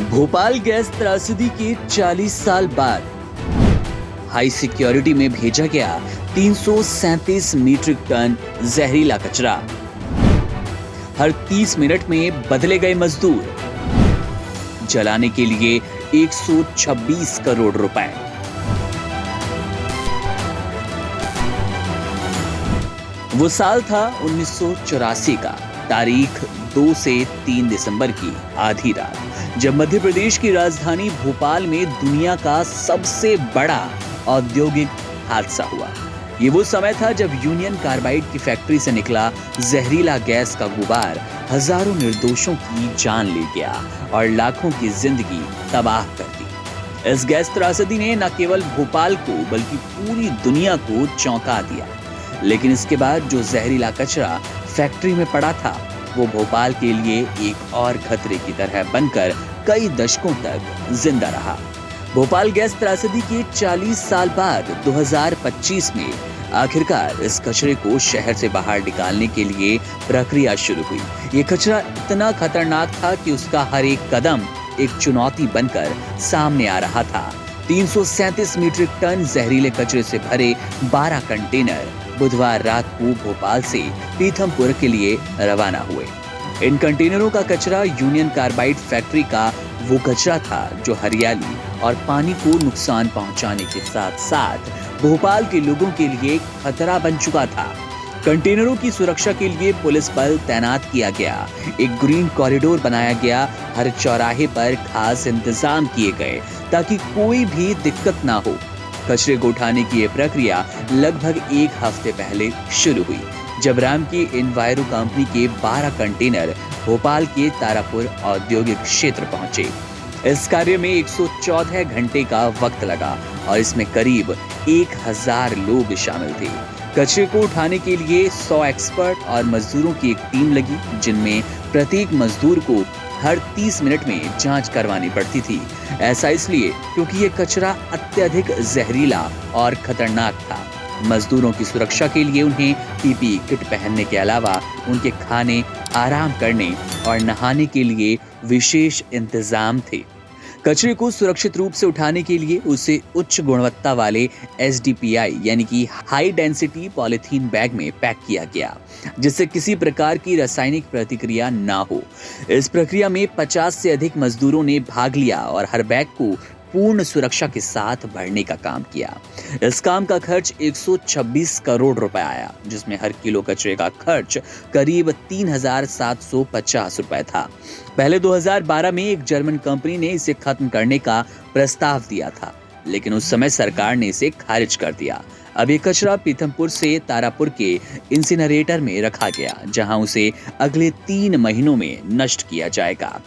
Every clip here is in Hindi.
भोपाल गैस त्रासदी के 40 साल बाद हाई सिक्योरिटी में भेजा गया 337 मीट्रिक टन जहरीला कचरा। हर 30 मिनट में बदले गए मजदूर। जलाने के लिए 126 करोड़ रुपए। वो साल था 1984 का। तारीख 2 से 3 दिसंबर की आधी रात, जब मध्य प्रदेश की राजधानी भोपाल में दुनिया का सबसे बड़ा औद्योगिक हादसा हुआ। ये वो समय था जब यूनियन कार्बाइड की फैक्ट्री से निकला जहरीला गैस का गुबार हजारों निर्दोषों की जान ले गया और लाखों की जिंदगी तबाह कर दी। इस गैस त्रासदी ने न केवल भोपाल को बल्कि पूरी दुनिया को चौंका दिया। लेकिन इसके बाद जो जहरीला कचरा फैक्ट्री में पड़ा था, वो भोपाल के लिए एक और खतरे की तरह बनकर कई दशकों तक जिंदा रहा। भोपाल गैस त्रासदी के 40 साल बाद 2025 में आखिरकार इस कचरे को शहर से बाहर निकालने के लिए प्रक्रिया शुरू हुई। ये कचरा इतना खतरनाक था कि उसका हर एक कदम एक चुनौती बनकर सामने आ रहा था। 337 मीट्रिक टन जहरीले कचरे से भरे 12 कंटेनर बुधवार रात को भोपाल से पीथमपुर के लिए रवाना हुए। इन कंटेनरों का कचरा यूनियन कार्बाइड फैक्ट्री का वो कचरा था जो हरियाली और पानी को नुकसान पहुंचाने के साथ साथ भोपाल के लोगों के लिए खतरा बन चुका था। कंटेनरों की सुरक्षा के लिए पुलिस बल तैनात किया गया। एक ग्रीन कॉरिडोर बनाया गया। हर चौराहे पर खास इंतजाम किए गए ताकि कोई भी दिक्कत ना हो। कचरे को उठाने की यह प्रक्रिया लगभग एक हफ्ते पहले शुरू हुई, जब राम की इन्वायरो कंपनी के 12 कंटेनर भोपाल के तारापुर औद्योगिक क्षेत्र पहुंचे। इस कार्य में 114 घंटे का वक्त लगा और इसमें करीब 1000 लोग शामिल थे। कचरे को उठाने के लिए 100 एक्सपर्ट और मजदूरों की एक टीम लगी, जिनमें प्रत्येक मजदूर को हर 30 मिनट में जांच करवानी पड़ती थी। ऐसा इसलिए क्योंकि ये कचरा अत्यधिक जहरीला और खतरनाक था। मजदूरों की सुरक्षा के लिए उन्हें पीपीई किट पहनने के अलावा उनके खाने, आराम करने और नहाने के लिए विशेष इंतजाम थे। कचरे को सुरक्षित रूप से उठाने के लिए उसे उच्च गुणवत्ता वाले HDPE यानी कि हाई डेंसिटी पॉलीथीन बैग में पैक किया गया, जिससे किसी प्रकार की रासायनिक प्रतिक्रिया ना हो। इस प्रक्रिया में 50 से अधिक मजदूरों ने भाग लिया और हर बैग को पूर्ण सुरक्षा के साथ भरने का काम किया। इस काम का खर्च 126 करोड़ रुपए आया, जिसमें हर किलो कचरे का खर्च करीब 3750 रुपए था। पहले 2012 में एक जर्मन कंपनी ने इसे खत्म करने का प्रस्ताव दिया था, लेकिन उस समय सरकार ने इसे खारिज कर दिया। अब ये कचरा पीथमपुर से तारापुर के इंसिनरेटर में रखा गया, जहां उसे अगले 3 महीनों में नष्ट किया जाएगा।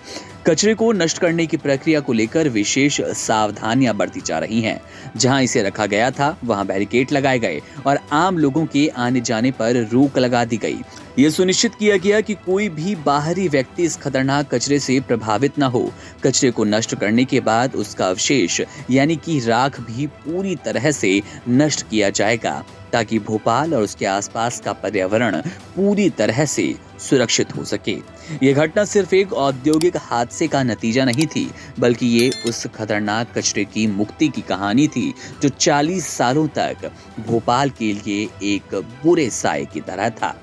कचरे को नष्ट करने की प्रक्रिया को लेकर विशेष सावधानियां बरती जा रही हैं। जहां इसे रखा गया था, वहां बैरिकेड लगाए गए और आम लोगों के आने जाने पर रोक लगा दी गई। ये सुनिश्चित किया गया कि कोई भी बाहरी व्यक्ति इस खतरनाक कचरे से प्रभावित न हो। कचरे को नष्ट करने के बाद उसका अवशेष यानी कि राख भी पूरी तरह से नष्ट किया जाएगा, ताकि भोपाल और उसके आसपास का पर्यावरण पूरी तरह से सुरक्षित हो सके। ये घटना सिर्फ एक औद्योगिक हादसे का नतीजा नहीं थी, बल्कि ये उस खतरनाक कचरे की मुक्ति की कहानी थी जो 40 सालों तक भोपाल के लिए एक बुरे साए की तरह था।